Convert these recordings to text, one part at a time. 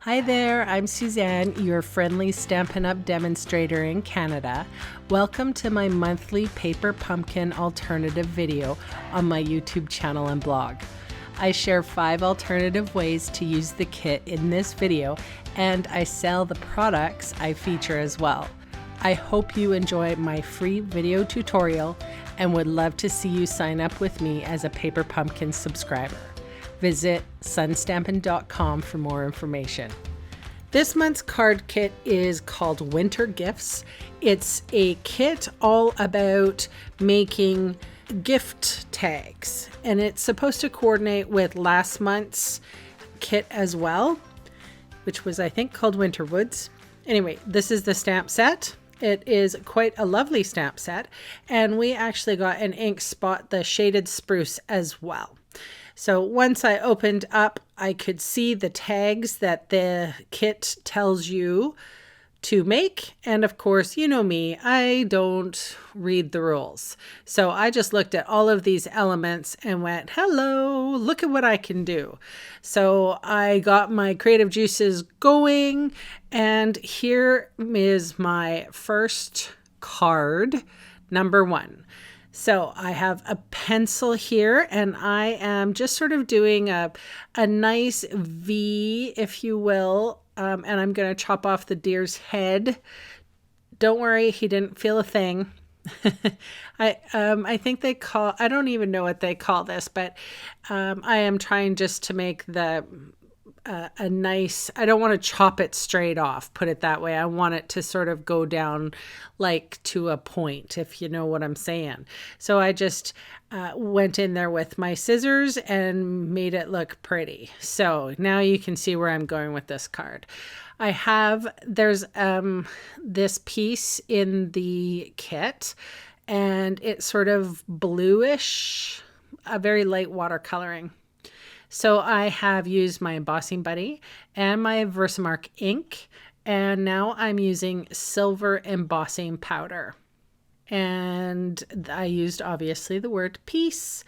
Hi there, I'm Suzanne, your friendly Stampin' Up demonstrator in Canada. Welcome to my monthly paper pumpkin alternative video on my YouTube channel and blog. I share 5 alternative ways to use the kit in this video, and I sell the products I feature as well. I hope you enjoy my free video tutorial and would love to see you sign up with me as a Paper Pumpkin subscriber. Visit sunstampin.com for more information. This month's card kit is called Winter Gifts. It's a kit all about making gift tags, and it's supposed to coordinate with last month's kit as well, which was, I think, called Winter Woods. Anyway, this is the stamp set. It is quite a lovely stamp set, and we actually got an ink spot, the shaded spruce, as well. So once I opened up, I could see the tags that the kit tells you to make. And of course, you know me, I don't read the rules. So I just looked at all of these elements and went, hello, look at what I can do. So I got my creative juices going, and here is my first card, number 1. So I have a pencil here, and I am just sort of doing a nice V, if you will, and I'm going to chop off the deer's head. Don't worry, he didn't feel a thing. I think they call, I don't even know what they call this, but I am trying just to make the a nice, I don't want to chop it straight off, put it that way. I want it to sort of go down like to a point, if you know what I'm saying. So I just went in there with my scissors and made it look pretty. So now you can see where I'm going with this card. I have, there's this piece in the kit, and it's sort of bluish, a very light watercoloring. So I have used my embossing buddy and my Versamark ink, and now I'm using silver embossing powder. And I used, obviously, the word peace.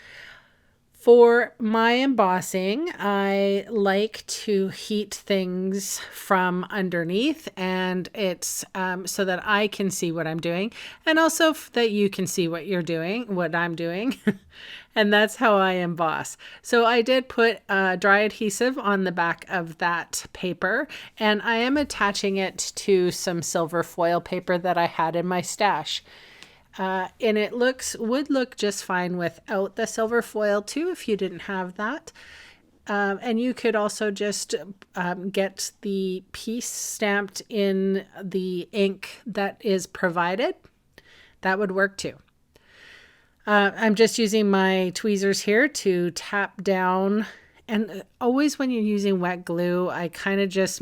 For my embossing, I like to heat things from underneath, and it's so that I can see what I'm doing, and also that you can see what you're doing, what I'm doing. And that's how I emboss. So I did put dry adhesive on the back of that paper, and I am attaching it to some silver foil paper that I had in my stash. And it would look just fine without the silver foil too, if you didn't have that. And you could also just get the piece stamped in the ink that is provided. That would work too. I'm just using my tweezers here to tap down, and always when you're using wet glue, I kind of just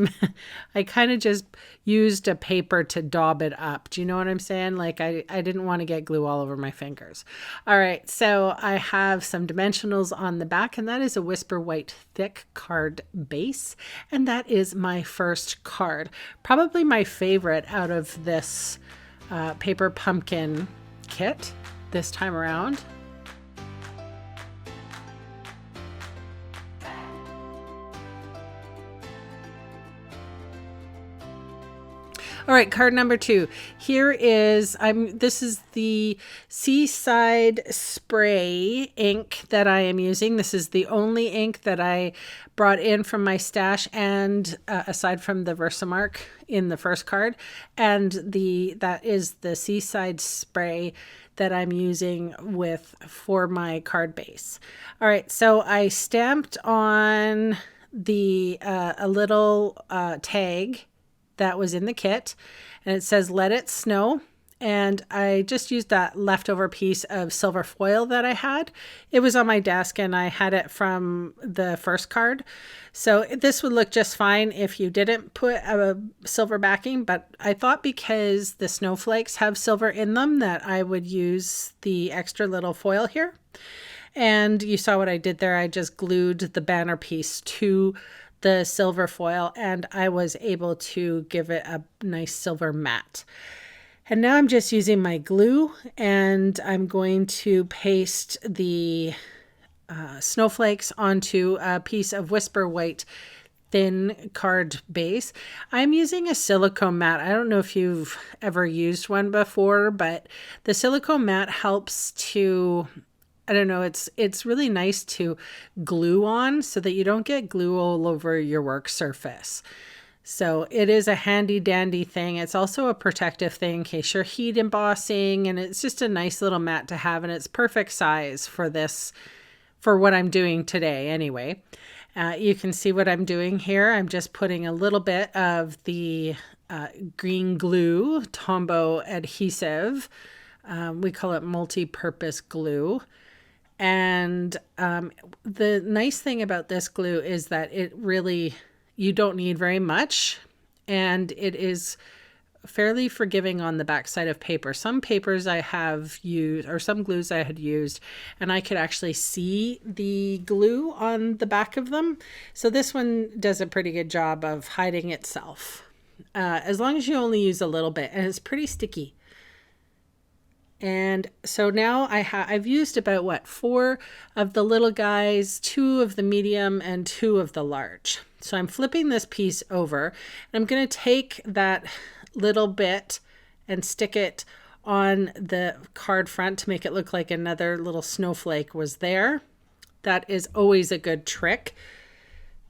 used a paper to daub it up. Do you know what I'm saying? Like I didn't want to get glue all over my fingers. All right, so I have some dimensionals on the back, and that is a Whisper White thick card base, and that is my first card. Probably my favorite out of this paper pumpkin kit this time around. All right, card number 2. Here is, this is the Seaside Spray ink that I am using. This is the only ink that I brought in from my stash, and aside from the Versamark in the first card, and that is the Seaside Spray that I'm using for my card base. All right, so I stamped on a little tag that was in the kit, and it says "Let It Snow," and I just used that leftover piece of silver foil that I had. It was on my desk, and I had it from the first card, so this would look just fine if you didn't put a silver backing, but I thought because the snowflakes have silver in them that I would use the extra little foil here. And you saw what I did there. I just glued the banner piece to the silver foil, and I was able to give it a nice silver matte. And now I'm just using my glue, and I'm going to paste the snowflakes onto a piece of Whisper White thin card base. I'm using a silicone mat. I don't know if you've ever used one before, but the silicone mat helps to, I don't know, it's really nice to glue on so that you don't get glue all over your work surface. So it is a handy dandy thing. It's also a protective thing in case you're heat embossing, and it's just a nice little mat to have, and it's perfect size for this, for what I'm doing today anyway. You can see what I'm doing here. I'm just putting a little bit of the green glue, Tombow adhesive. We call it multi-purpose glue. And the nice thing about this glue is that it really, you don't need very much, and it is fairly forgiving on the back side of paper. Some papers I have used, or some glues I had used, and I could actually see the glue on the back of them. So this one does a pretty good job of hiding itself, as long as you only use a little bit, and it's pretty sticky. And so now I've used about, what, 4 of the little guys, 2 of the medium, and 2 of the large. So I'm flipping this piece over, and I'm going to take that little bit and stick it on the card front to make it look like another little snowflake was there. That is always a good trick.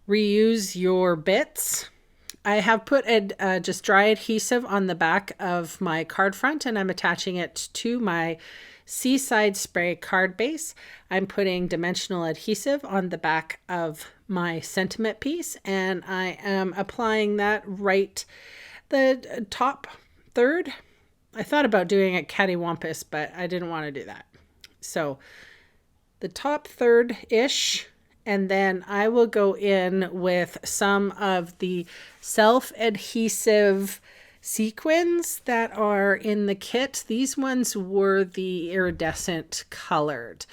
Reuse your bits. I have put just dry adhesive on the back of my card front, and I'm attaching it to my Seaside Spray card base. I'm putting dimensional adhesive on the back of my sentiment piece, and I am applying that right the top third. I thought about doing it cattywampus, but I didn't want to do that. So the top third-ish, and then I will go in with some of the self-adhesive sequins that are in the kit. These ones were the iridescent colored.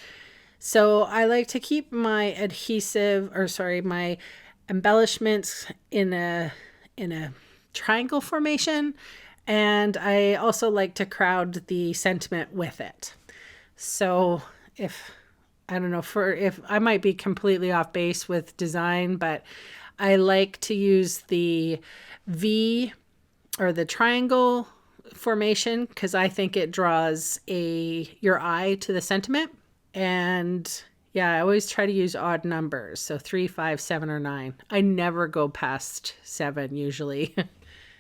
So I like to keep my my embellishments in a triangle formation, and I also like to crowd the sentiment with it. So if I might be completely off base with design, but I like to use the V or the triangle formation because I think it draws your eye to the sentiment. And yeah, I always try to use odd numbers. So 3, 5, 7, or 9. I never go past 7 usually.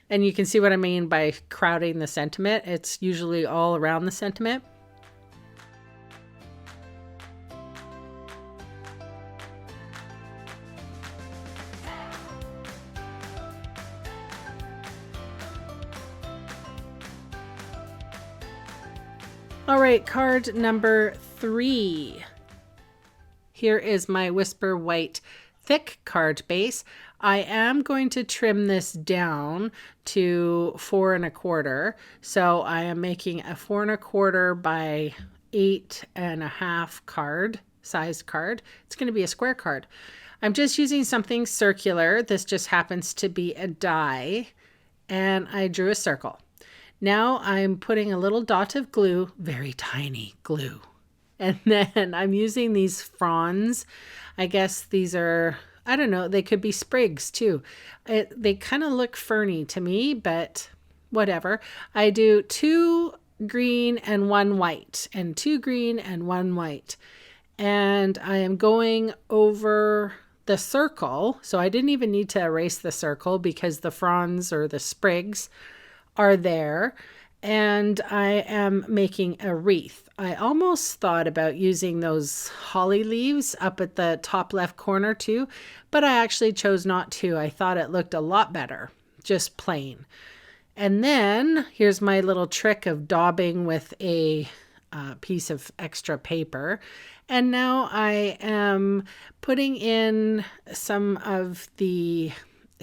And you can see what I mean by crowding the sentiment. It's usually all around the sentiment. All right, card number 3. Here is my Whisper White thick card base. I am going to trim this down to 4 1/4. So I am making a 4 1/4 by 8 1/2 card, sized card. It's going to be a square card. I'm just using something circular. This just happens to be a die, and I drew a circle. Now I'm putting a little dot of glue, very tiny glue. And then I'm using these fronds. I guess these are, I don't know, they could be sprigs too. They kind of look ferny to me, but whatever. I do 2 green and 1 white, and 2 green and 1 white. And I am going over the circle. So I didn't even need to erase the circle because the fronds or the sprigs are there, and I am making a wreath. I almost thought about using those holly leaves up at the top left corner too, but I actually chose not to. I thought it looked a lot better, just plain. And then here's my little trick of daubing with a piece of extra paper. And now I am putting in some of the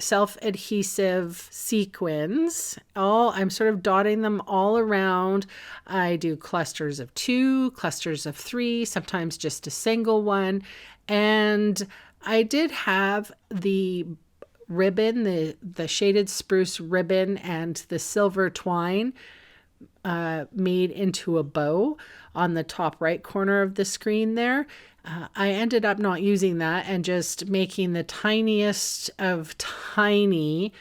self-adhesive sequins. I'm sort of dotting them all around. I do clusters of 2, clusters of 3, sometimes just a single one. And I did have the ribbon, the shaded spruce ribbon and the silver twine made into a bow on the top right corner of the screen there. I ended up not using that and just making the tiniest of tiny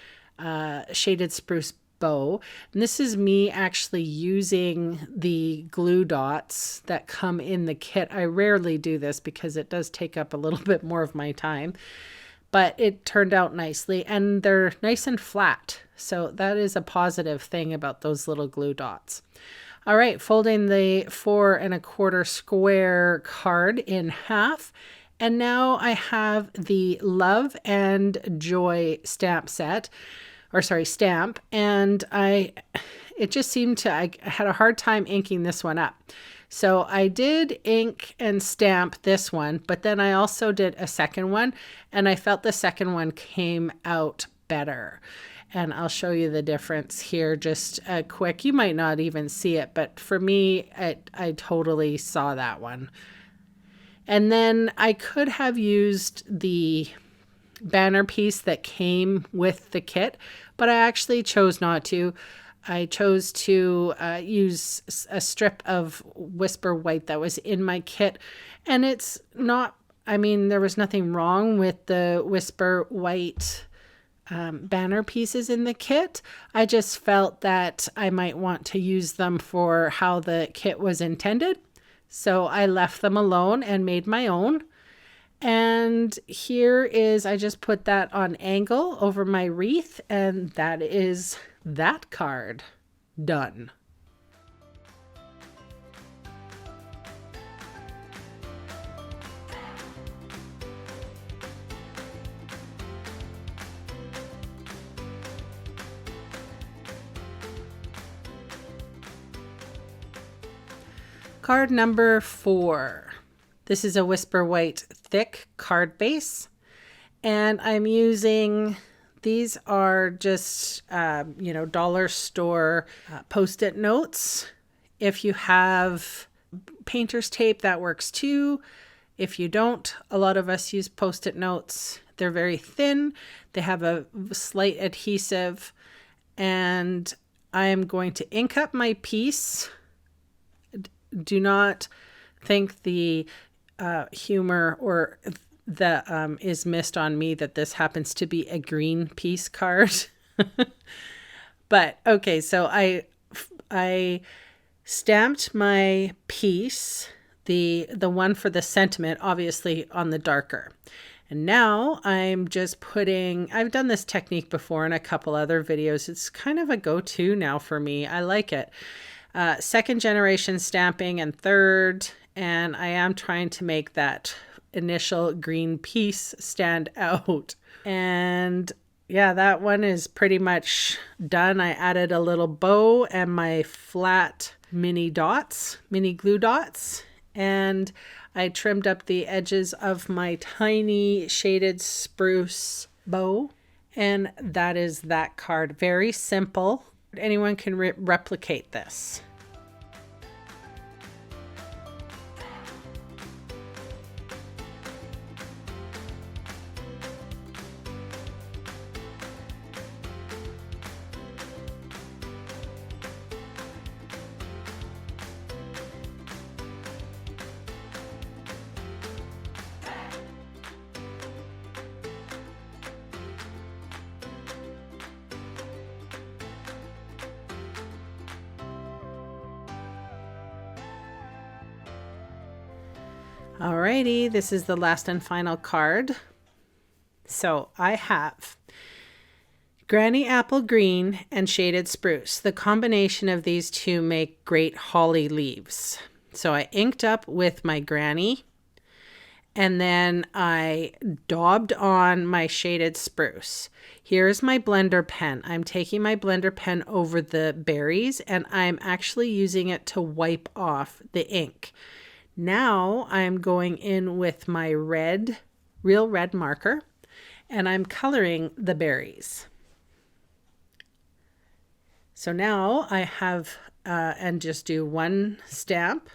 shaded spruce bow. And this is me actually using the glue dots that come in the kit. I rarely do this because it does take up a little bit more of my time, but it turned out nicely and they're nice and flat. So that is a positive thing about those little glue dots. All right, folding the 4 1/4 square card in half. And now I have the Love and Joy stamp set, or sorry, stamp. And it just seemed I had a hard time inking this one up. So I did ink and stamp this one, but then I also did a second one, and I felt the second one came out better. And I'll show you the difference here just quick. You might not even see it, but for me, I totally saw that one. And then I could have used the banner piece that came with the kit, but I actually chose not to. I chose to use a strip of Whisper White that was in my kit. And it's not, I mean, there was nothing wrong with the Whisper White banner pieces in the kit. I just felt that I might want to use them for how the kit was intended. So I left them alone and made my own. And here is, I just put that on angle over my wreath, and that is that card done. Card number 4. This is a Whisper White thick card base, and I'm using, these are just, dollar store Post-it notes. If you have painter's tape, that works too. If you don't, a lot of us use Post-it notes. They're very thin. They have a slight adhesive, and I am going to ink up my piece. Do not think the humor or the is missed on me that this happens to be a green piece card. But okay, so I stamped my piece, the one for the sentiment, obviously on the darker. And now I'm just putting, I've done this technique before in a couple other videos. It's kind of a go-to now for me. I like it. Second generation stamping and third, and I am trying to make that initial green piece stand out. And yeah, that one is pretty much done. I added a little bow and my flat mini glue dots, and I trimmed up the edges of my tiny shaded spruce bow, and that is that card. Very simple. Anyone can replicate this. Alrighty, this is the last and final card. So I have Granny Apple Green and Shaded Spruce. The combination of these two make great holly leaves. So I inked up with my Granny, and then I daubed on my Shaded Spruce. Here's my blender pen. I'm taking my blender pen over the berries, and I'm actually using it to wipe off the ink. Now I'm going in with my real red marker, and I'm coloring the berries. So now I have, and just do one stamp,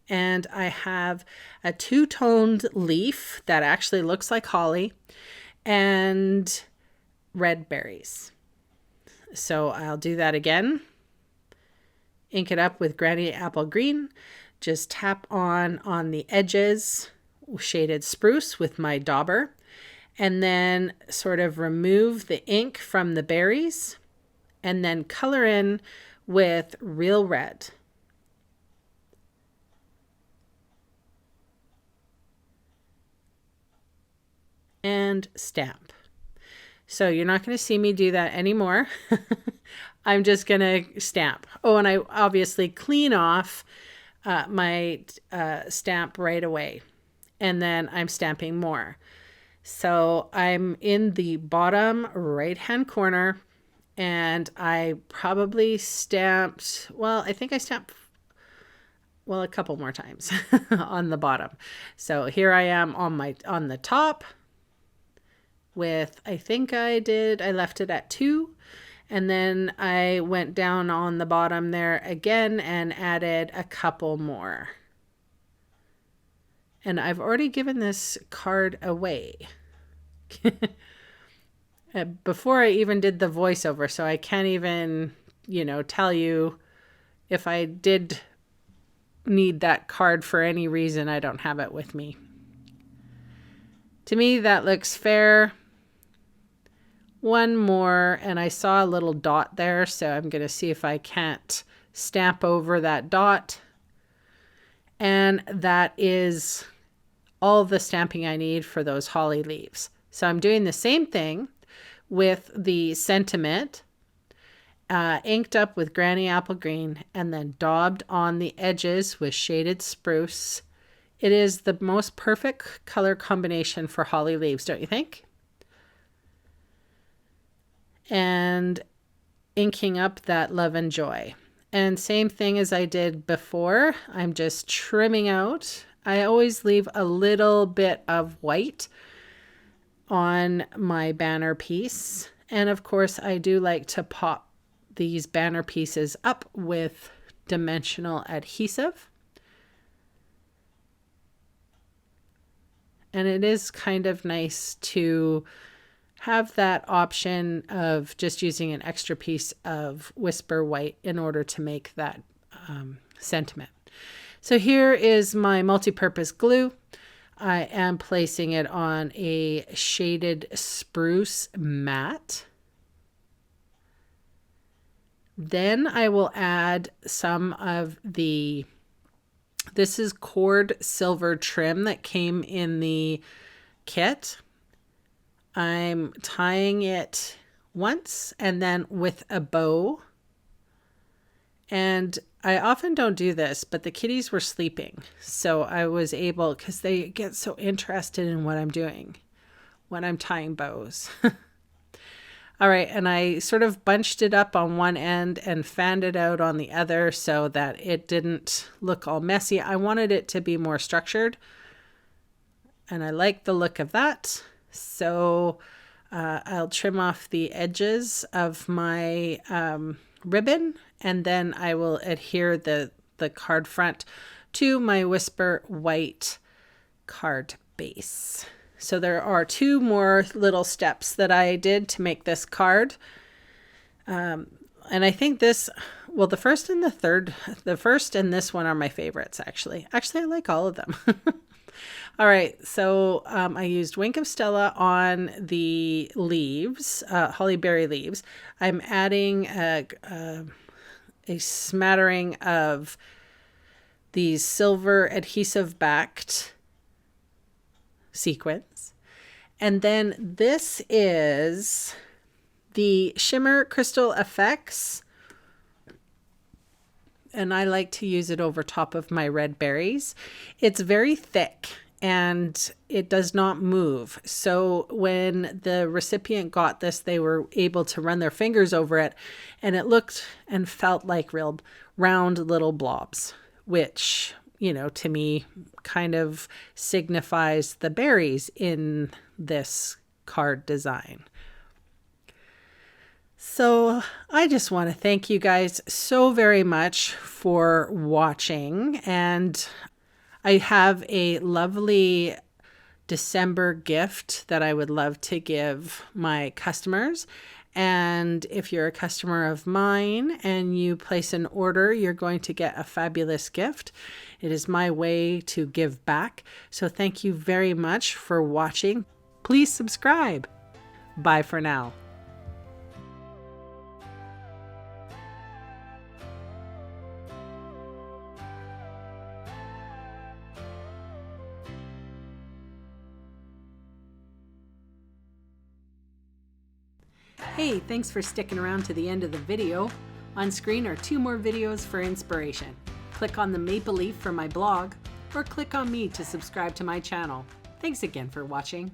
and I have a two-toned leaf that actually looks like holly and red berries. So I'll do that again ink it up with Granny Apple Green. Just tap on the edges, shaded spruce with my dauber, and then sort of remove the ink from the berries and then color in with real red. And stamp. So you're not going to see me do that anymore. I'm just going to stamp. Oh, and I obviously clean off my stamp right away. And then I'm stamping more. So I'm in the bottom right-hand corner, and I probably stamped, well, I think I stamped, well, a couple more times on the bottom. So here I am on the top with, I think I left it at 2. And then I went down on the bottom there again and added a couple more. And I've already given this card away before I even did the voiceover. So I can't even, tell you if I did need that card for any reason. I don't have it with me. To me, that looks fair. One more, and I saw a little dot there, so I'm going to see if I can't stamp over that dot. And that is all the stamping I need for those holly leaves. So I'm doing the same thing with the sentiment, inked up with Granny Apple Green, and then daubed on the edges with shaded spruce. It is the most perfect color combination for holly leaves, don't you think? And inking up that love and joy. And same thing as I did before, I'm just trimming out. I always leave a little bit of white on my banner piece. And of course, I do like to pop these banner pieces up with dimensional adhesive. And it is kind of nice to have that option of just using an extra piece of Whisper White in order to make that sentiment. So here is my multi-purpose glue. I am placing it on a shaded spruce mat. Then I will add some of this is cord silver trim that came in the kit. I'm tying it once and then with a bow. And I often don't do this, but the kitties were sleeping. So I was able, because they get so interested in what I'm doing when I'm tying bows. All right, and I sort of bunched it up on one end and fanned it out on the other so that it didn't look all messy. I wanted it to be more structured, and I like the look of that. So I'll trim off the edges of my ribbon, and then I will adhere the card front to my Whisper White card base. So there are 2 more little steps that I did to make this card. And I think the first and the first and this one are my favorites, actually. Actually, I like all of them. All right, so I used Wink of Stella on the leaves, holly berry leaves. I'm adding a smattering of these silver adhesive backed sequins. And then this is the Shimmer Crystal Effects. And I like to use it over top of my red berries. It's very thick and it does not move. So when the recipient got this, they were able to run their fingers over it, and it looked and felt like real round little blobs, which, to me kind of signifies the berries in this card design. So I just want to thank you guys so very much for watching, and I have a lovely December gift that I would love to give my customers, And if you're a customer of mine and you place an order, you're going to get a fabulous gift. It is my way to give back. So thank you very much for watching. Please subscribe. Bye for now. Hey, thanks for sticking around to the end of the video. On screen are 2 more videos for inspiration. Click on the maple leaf for my blog, or click on me to subscribe to my channel. Thanks again for watching.